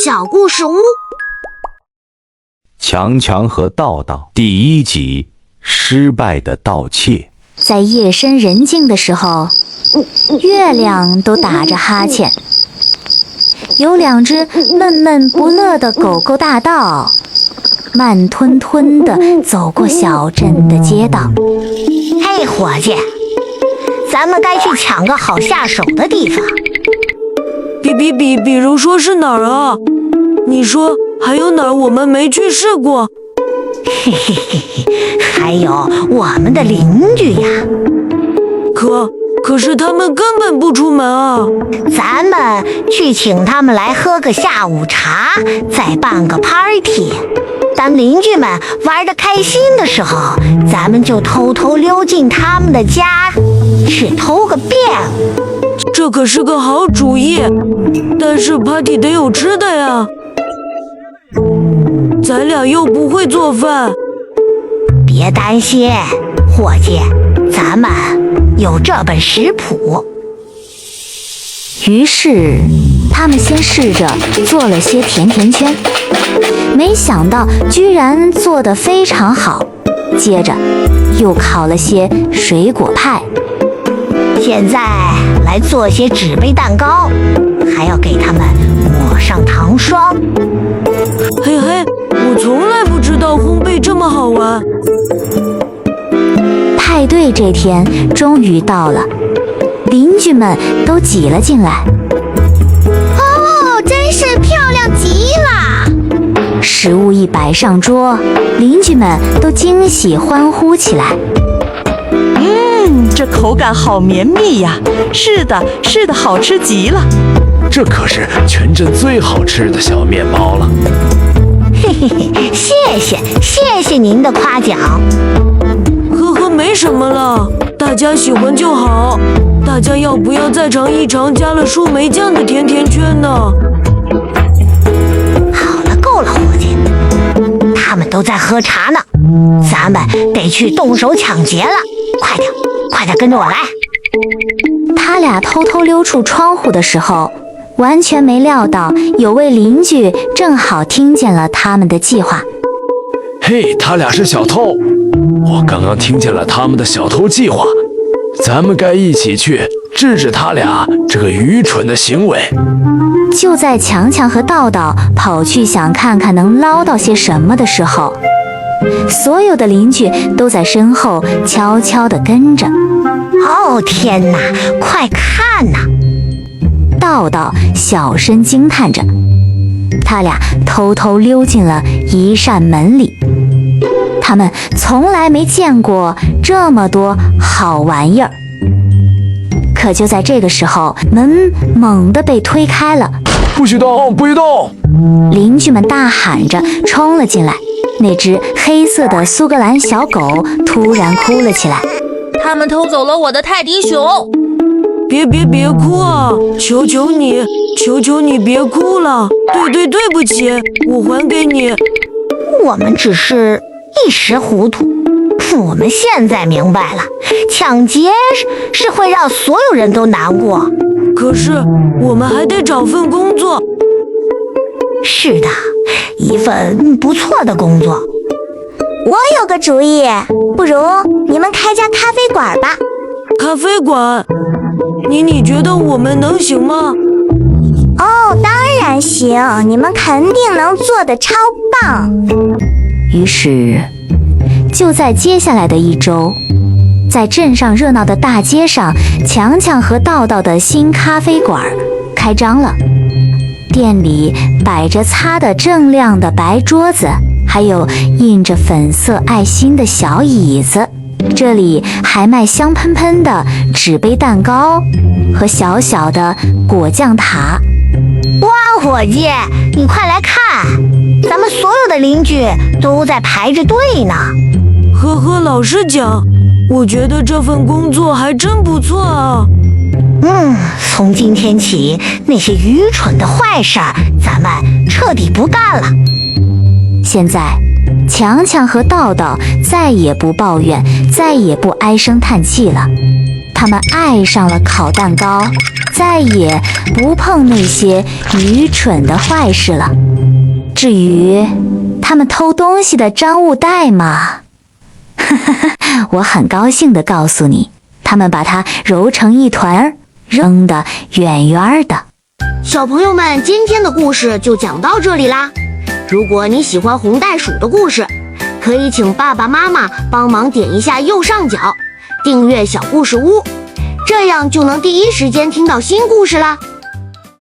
小故事屋，强强和道道第1集，失败的盗窃。在夜深人静的时候，月亮都打着哈欠，有2只闷闷不乐的狗狗大盗，慢吞吞地走过小镇的街道。嘿，伙计，咱们该去抢个好下手的地方。比如说是哪儿啊？你说还有哪儿我们没去试过？嘿嘿嘿嘿，还有我们的邻居呀。可是他们根本不出门啊。咱们去请他们来喝个下午茶，再办个 party。当邻居们玩得开心的时候，咱们就偷偷溜进他们的家，去偷个遍。这可是个好主意，但是 party 得有吃的呀。咱俩又不会做饭。别担心，伙计，咱们有这本食谱。于是他们先试着做了些甜甜圈，没想到居然做得非常好。接着又烤了些水果派，现在来做些纸杯蛋糕，还要给它们抹上糖霜。嘿嘿，我从来不知道烘焙这么好玩。派对这天终于到了，邻居们都挤了进来。哦，真是漂亮极了！食物一摆上桌，邻居们都惊喜欢呼起来。这口感好绵密呀！是的，好吃极了。这可是全镇最好吃的小面包了。嘿嘿嘿，谢谢您的夸奖。呵，没什么了，大家喜欢就好。大家要不要再尝一尝加了树莓酱的甜甜圈呢？好了，够了，伙计，他们都在喝茶呢，咱们得去动手抢劫了。快点跟着我来。他俩偷偷溜出窗户的时候，完全没料到有位邻居正好听见了他们的计划。嘿，他俩是小偷，我刚刚听见了他们的小偷计划，咱们该一起去制止他俩这个愚蠢的行为。就在强强和道道跑去想看看能捞到些什么的时候，所有的邻居都在身后悄悄地跟着。哦，天哪，快看呐！道道小声惊叹着，他俩偷偷溜进了一扇门里。他们从来没见过这么多好玩意儿。可就在这个时候，门猛地被推开了。不许动，不许动！邻居们大喊着冲了进来。那只黑色的苏格兰小狗突然哭了起来。他们偷走了我的泰迪熊！别哭啊！求求你别哭了！对不起，我还给你。我们只是一时糊涂，我们现在明白了，抢劫是会让所有人都难过。可是我们还得找份工作。是的，一份不错的工作。我有个主意，不如你们开家咖啡馆吧。咖啡馆？你觉得我们能行吗？哦，当然行，你们肯定能做得超棒。于是，就在接下来的1周，在镇上热闹的大街上，强强和道道的新咖啡馆开张了。店里摆着擦得锃亮的白桌子，还有印着粉色爱心的小椅子。这里还卖香喷喷的纸杯蛋糕和小小的果酱塔。哇，伙计，你快来看，咱们所有的邻居都在排着队呢。呵，老实讲，我觉得这份工作还真不错啊。从今天起，那些愚蠢的坏事儿，咱们彻底不干了。现在，强强和道道再也不抱怨，再也不唉声叹气了。他们爱上了烤蛋糕，再也不碰那些愚蠢的坏事了。至于他们偷东西的赃物袋嘛，我很高兴地告诉你，他们把它揉成一团，扔得远远的。小朋友们，今天的故事就讲到这里啦。如果你喜欢红袋鼠的故事，可以请爸爸妈妈帮忙点一下右上角订阅小故事屋，这样就能第一时间听到新故事啦。